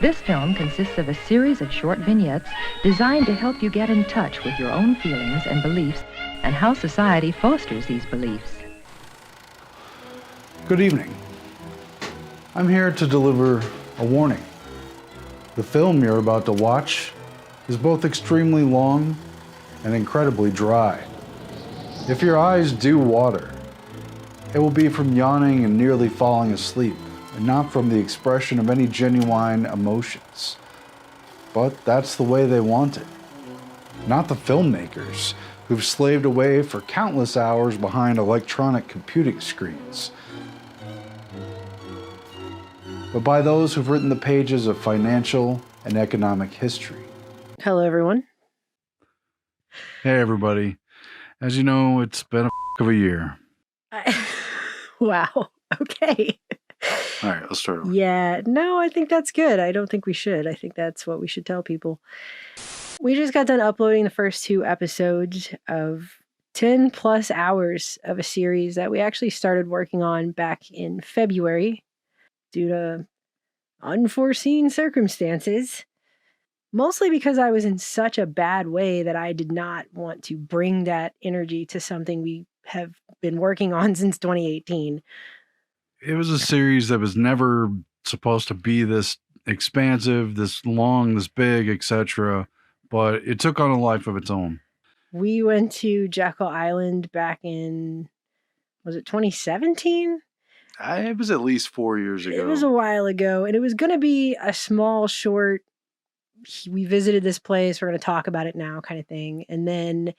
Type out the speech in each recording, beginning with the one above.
This film consists of a series of short vignettes designed to help you get in touch with your own feelings and beliefs and how society fosters these beliefs. Good evening. I'm here to deliver a warning. The film you're about to watch is both extremely long and incredibly dry. If your eyes do water, it will be from yawning and nearly falling asleep, and not from the expression of any genuine emotions. But that's the way they want it. Not the filmmakers, who've slaved away for countless hours behind electronic computing screens, but by those who've written the pages of financial and economic history. Hello, everyone. Hey, everybody. As you know, it's been of a year. Wow. Okay. All right, let's start over. Yeah, no, I think that's good. I don't think we should. I think that's what we should tell people. We just got done uploading the first 2 episodes of 10 plus hours of a series that we actually started working on back in February due to unforeseen circumstances. Mostly because I was in such a bad way that I did not want to bring that energy to something we have been working on since 2018. It was a series that was never supposed to be this expansive, this long, this big, etc., but it took on a life of its own. We went to Jekyll Island back in, was it 2017? It was at least 4 years ago. It was a while ago, and it was going to be a small, short, we visited this place, we're going to talk about it now kind of thing. And then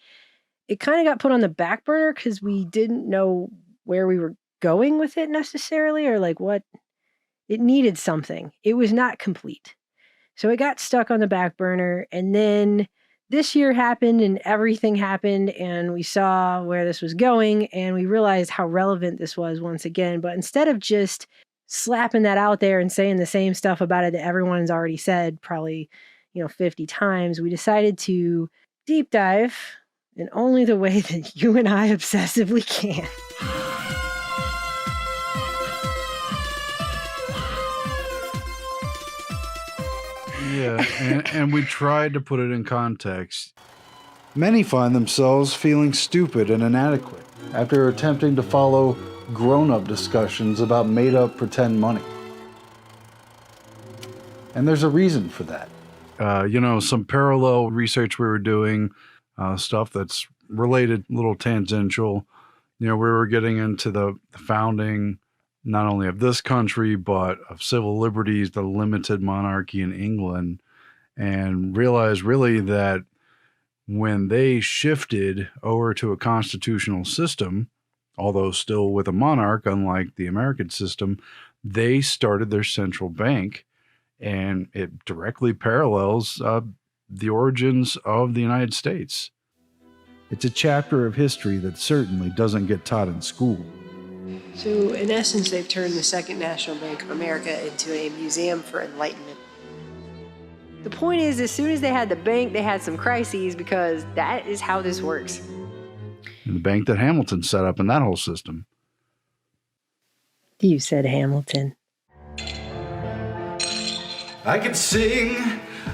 it kind of got put on the back burner because we didn't know where we were going with it necessarily, or like what it needed something. It was not complete. So it got stuck on the back burner. And then this year happened and everything happened and we saw where this was going and we realized how relevant this was once again. But instead of just slapping that out there and saying the same stuff about it that everyone's already said probably 50 times, we decided to deep dive in only the way that you and I obsessively can. Yeah, and we tried to put it in context. Many find themselves feeling stupid and inadequate after attempting to follow grown-up discussions about made-up pretend money. And there's a reason for that. Some parallel research we were doing, stuff that's related, a little tangential. We were getting into the founding, not only of this country, but of civil liberties, the limited monarchy in England, and realized really that when they shifted over to a constitutional system, although still with a monarch, unlike the American system, they started their central bank, and it directly parallels the origins of the United States. It's a chapter of history that certainly doesn't get taught in school. So, in essence, they've turned the Second National Bank of America into a museum for enlightenment. The point is, as soon as they had the bank, they had some crises because that is how this works. And the bank that Hamilton set up in that whole system. You said Hamilton. I could sing,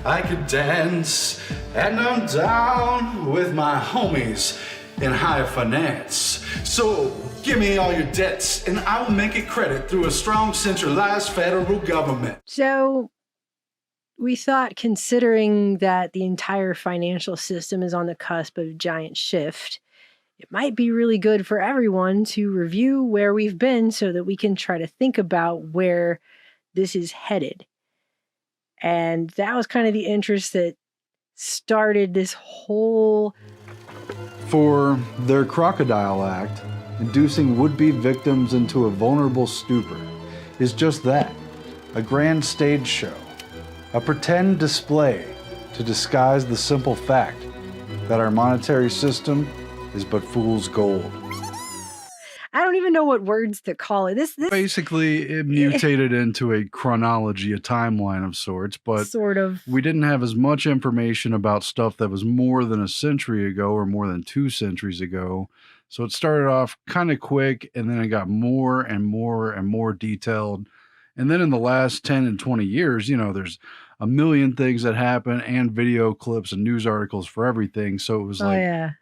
I could dance, and I'm down with my homies in high finance. So give me all your debts and I will make it credit through a strong centralized federal government. So we thought, considering that the entire financial system is on the cusp of a giant shift, it might be really good for everyone to review where we've been so that we can try to think about where this is headed. And that was kind of the interest that started this whole... For their Crocodile Act, inducing would-be victims into a vulnerable stupor is just that, a grand stage show, a pretend display to disguise the simple fact that our monetary system is but fool's gold. I don't even know what words to call it. This Basically, it mutated into a chronology, a timeline of sorts, but sort of. We didn't have as much information about stuff that was more than a century ago or more than 2 centuries ago. So it started off kind of quick, and then it got more and more and more detailed. And then in the last 10 and 20 years, there's a million things that happen and video clips and news articles for everything. So it was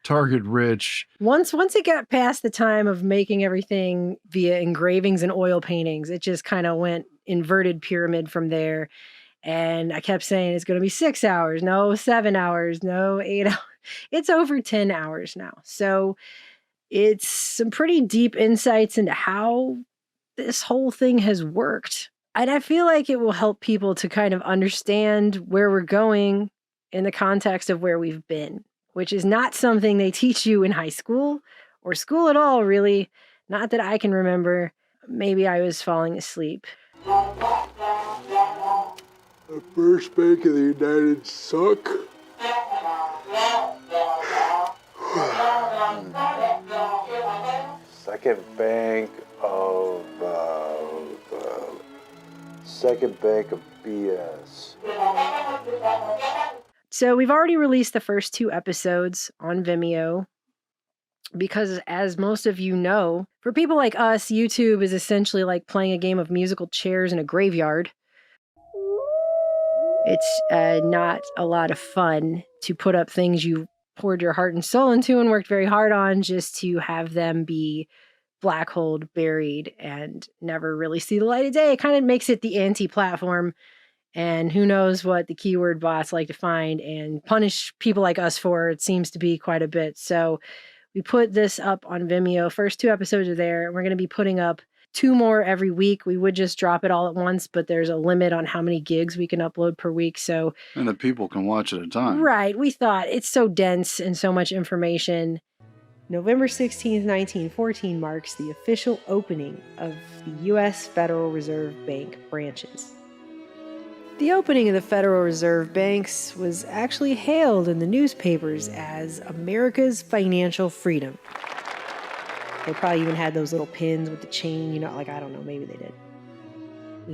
target rich. Once it got past the time of making everything via engravings and oil paintings, it just kind of went inverted pyramid from there. And I kept saying it's going to be 6 hours, no 7 hours, no 8 hours. It's over 10 hours now. So it's some pretty deep insights into how this whole thing has worked. And I feel like it will help people to kind of understand where we're going in the context of where we've been, which is not something they teach you in high school or school at all, really. Not that I can remember. Maybe I was falling asleep. The first bank of the United suck. Second bank of BS. So we've already released the first 2 episodes on Vimeo because, as most of you know, for people like us, YouTube is essentially like playing a game of musical chairs in a graveyard. It's not a lot of fun to put up things you poured your heart and soul into and worked very hard on just to have them be black holed, buried, and never really see the light of day. It kind of makes it the anti-platform, and who knows what the keyword bots like to find and punish people like us for. It seems to be quite a bit. So we put this up on Vimeo. First 2 episodes are there. We're going to be putting up 2 more every week. We would just drop it all at once, but there's a limit on how many gigs we can upload per week. So, and that people can watch at a time. Right. We thought it's so dense and so much information. November 16th, 1914 marks the official opening of the U.S. Federal Reserve Bank branches. The opening of the Federal Reserve Banks was actually hailed in the newspapers as America's financial freedom. They probably even had those little pins with the chain, I don't know, maybe they did.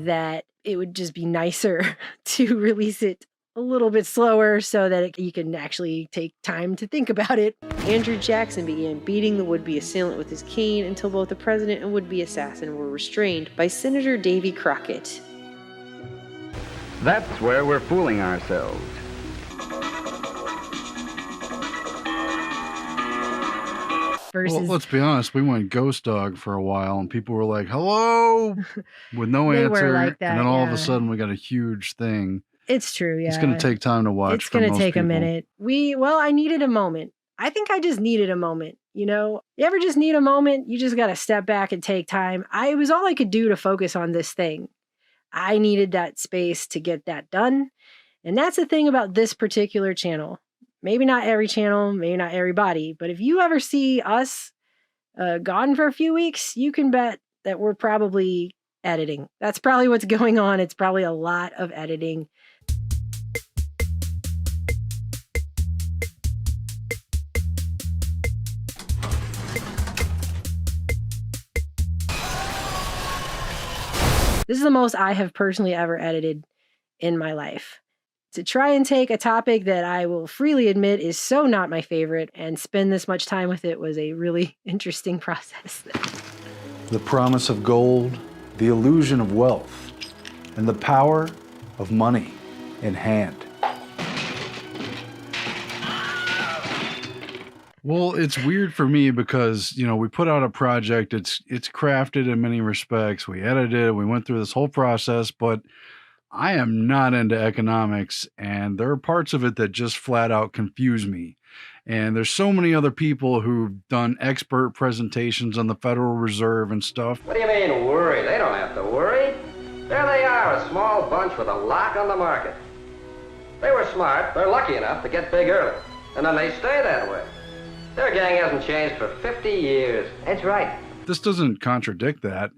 That it would just be nicer to release it a little bit slower so that you can actually take time to think about it. Andrew Jackson began beating the would-be assailant with his cane until both the president and would-be assassin were restrained by Senator Davy Crockett. That's where we're fooling ourselves. Versus, well, let's be honest, we went ghost dog for a while and people were like, hello, with no answer. Like that, and then all of a sudden we got a huge thing. It's true, yeah. It's going to take time to watch. It's going to take a minute. I needed a moment. I think I just needed a moment. You ever just need a moment? You just got to step back and take time. It was all I could do to focus on this thing. I needed that space to get that done. And that's the thing about this particular channel. Maybe not every channel, maybe not everybody, but if you ever see us gone for a few weeks, you can bet that we're probably editing. That's probably what's going on. It's probably a lot of editing. This is the most I have personally ever edited in my life. To try and take a topic that I will freely admit is so not my favorite and spend this much time with it was a really interesting process. The promise of gold, the illusion of wealth, and the power of money in hand. Well, it's weird for me because, we put out a project, it's crafted in many respects. We edited, we went through this whole process, but I am not into economics, and there are parts of it that just flat out confuse me. And there's so many other people who've done expert presentations on the Federal Reserve and stuff. What do you mean worry? They don't have to worry. There they are, a small bunch with a lock on the market. They were smart. They're lucky enough to get big early, and then they stay that way. Their gang hasn't changed for 50 years. That's right. This doesn't contradict that.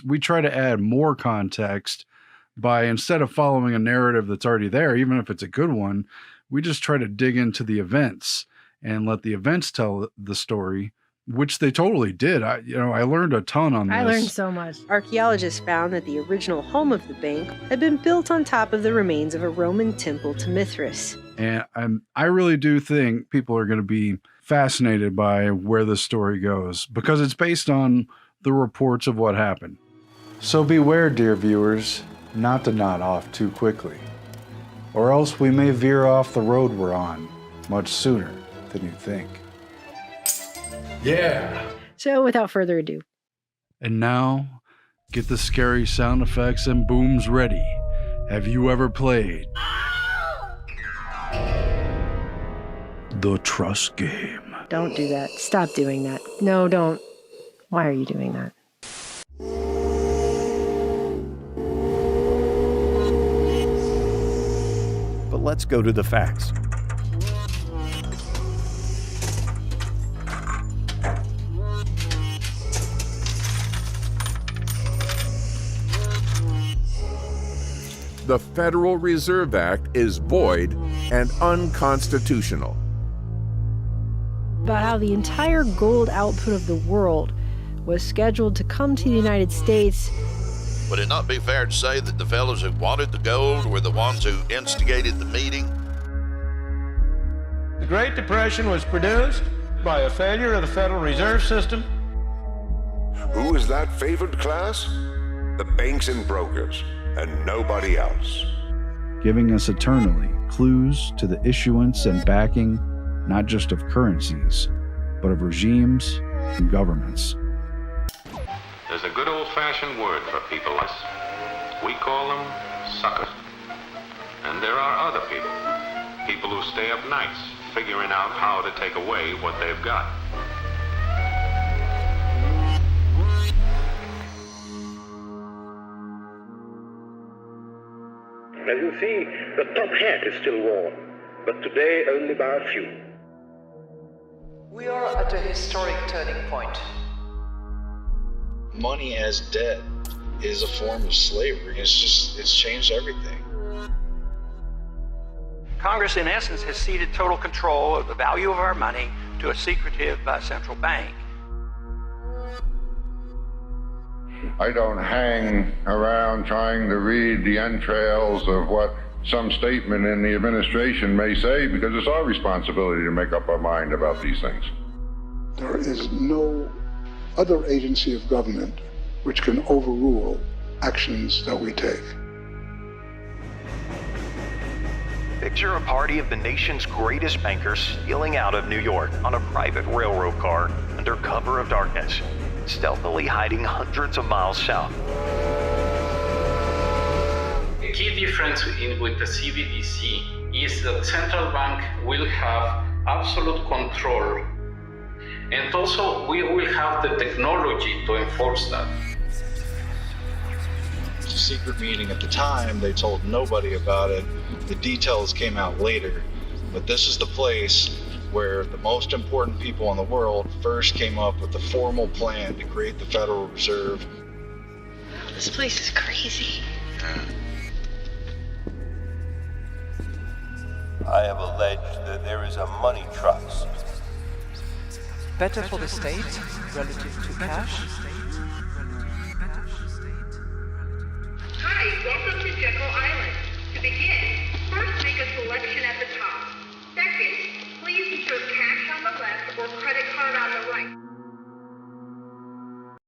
We try to add more context by, instead of following a narrative that's already there, even if it's a good one, we just try to dig into the events and let the events tell the story, which they totally did. I learned a ton on this. I learned so much. Archaeologists found that the original home of the bank had been built on top of the remains of a Roman temple to Mithras. And I really do think people are going to be fascinated by where this story goes because it's based on the reports of what happened. So beware, dear viewers, not to nod off too quickly, or else we may veer off the road we're on much sooner than you think. Yeah! So without further ado. And now, get the scary sound effects and booms ready. Have you ever played The Trust Game? Don't do that. Stop doing that. No, don't. Why are you doing that? But let's go to the facts. The Federal Reserve Act is void and unconstitutional. About how the entire gold output of the world was scheduled to come to the United States. Would it not be fair to say that the fellows who wanted the gold were the ones who instigated the meeting? The Great Depression was produced by a failure of the Federal Reserve System. Who is that favored class? The banks and brokers, and nobody else. Giving us eternally clues to the issuance and backing not just of currencies, but of regimes and governments. There's a good old-fashioned word for people like us. We call them suckers. And there are other people who stay up nights figuring out how to take away what they've got. As you see, the top hat is still worn, but today only by a few. We are at a historic turning point. Money as debt is a form of slavery. It's changed everything. Congress, in essence, has ceded total control of the value of our money to a secretive central bank. I don't hang around trying to read the entrails of what some statement in the administration may say, because it's our responsibility to make up our mind about these things. There is no other agency of government which can overrule actions that we take. Picture a party of the nation's greatest bankers stealing out of New York on a private railroad car under cover of darkness, stealthily hiding hundreds of miles south. The key difference with the CBDC is that the central bank will have absolute control, and also we will have the technology to enforce that. It was a secret meeting at the time. They told nobody about it. The details came out later, but this is the place where the most important people in the world first came up with a formal plan to create the Federal Reserve. This place is crazy. I have alleged that there is a money trust. Better for the state relative to cash. Hi, welcome to